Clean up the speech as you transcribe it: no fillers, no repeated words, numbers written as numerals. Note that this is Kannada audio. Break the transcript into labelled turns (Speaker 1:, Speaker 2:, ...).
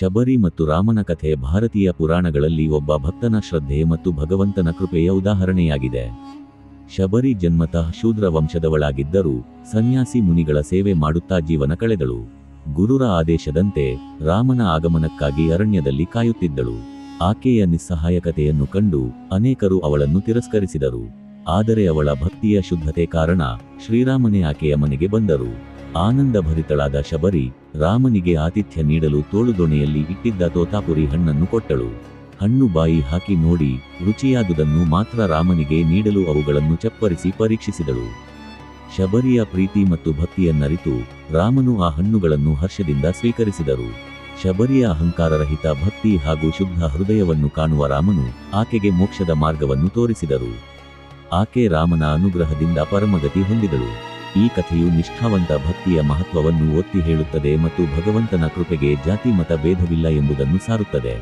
Speaker 1: ಶಬರಿ ಮತ್ತು ರಾಮನ ಕಥೆ ಭಾರತೀಯ ಪುರಾಣಗಳಲ್ಲಿ ಒಬ್ಬ ಭಕ್ತನ ಶ್ರದ್ಧೆ ಮತ್ತು ಭಗವಂತನ ಕೃಪೆಯ ಉದಾಹರಣೆಯಾಗಿದೆ. ಶಬರಿ ಜನ್ಮತಃ ಶೂದ್ರ ವಂಶದವಳಾಗಿದ್ದರೂ ಸನ್ಯಾಸಿ ಮುನಿಗಳ ಸೇವೆ ಮಾಡುತ್ತಾ ಜೀವನ ಕಳೆದಳು. ಗುರುರ ಆದೇಶದಂತೆ ರಾಮನ ಆಗಮನಕ್ಕಾಗಿ ಅರಣ್ಯದಲ್ಲಿ ಕಾಯುತ್ತಿದ್ದಳು. ಆಕೆಯ ನಿಸ್ಸಹಾಯಕತೆಯನ್ನು ಕಂಡು ಅನೇಕರು ಅವಳನ್ನು ತಿರಸ್ಕರಿಸಿದರು. ಆದರೆ ಅವಳ ಭಕ್ತಿಯ ಶುದ್ಧತೆ ಕಾರಣ ಶ್ರೀರಾಮನೇ ಆಕೆಯ ಮನೆಗೆ ಬಂದರು. ಆನಂದಭರಿತಳಾದ ಶಬರಿ ರಾಮನಿಗೆ ಆತಿಥ್ಯ ನೀಡಲು ತೋಳುದೊಣೆಯಲ್ಲಿ ಇಟ್ಟಿದ್ದ ತೋತಾಪುರಿ ಹಣ್ಣನ್ನು ಕೊಟ್ಟಳು. ಹಣ್ಣು ಬಾಯಿ ಹಾಕಿ ನೋಡಿ ರುಚಿಯಾದುದನ್ನು ಮಾತ್ರ ರಾಮನಿಗೆ ನೀಡಲು ಅವುಗಳನ್ನು ಚಪ್ಪರಿಸಿ ಪರೀಕ್ಷಿಸಿದಳು. ಶಬರಿಯ ಪ್ರೀತಿ ಮತ್ತು ಭಕ್ತಿಯನ್ನರಿತು ರಾಮನು ಆ ಹಣ್ಣುಗಳನ್ನು ಹರ್ಷದಿಂದ ಸ್ವೀಕರಿಸಿದರು. ಶಬರಿಯ ಅಹಂಕಾರರಹಿತ ಭಕ್ತಿ ಹಾಗೂ ಶುದ್ಧ ಹೃದಯವನ್ನು ಕಾಣುವ ರಾಮನು ಆಕೆಗೆ ಮೋಕ್ಷದ ಮಾರ್ಗವನ್ನು ತೋರಿಸಿದರು. ಆಕೆ ರಾಮನ ಅನುಗ್ರಹದಿಂದ ಪರಮಗತಿ ಹೊಂದಿದಳು. ಈ ಕಥೆಯು ನಿಷ್ಠಾವಂತ ಭಕ್ತಿಯ ಮಹತ್ವವನ್ನು ಒತ್ತಿ ಹೇಳುತ್ತದೆ ಮತ್ತು ಭಗವಂತನ ಕೃಪೆಗೆ ಜಾತಿ ಮತ ಭೇದವಿಲ್ಲ ಎಂಬುದನ್ನು ಸಾರುತ್ತದೆ.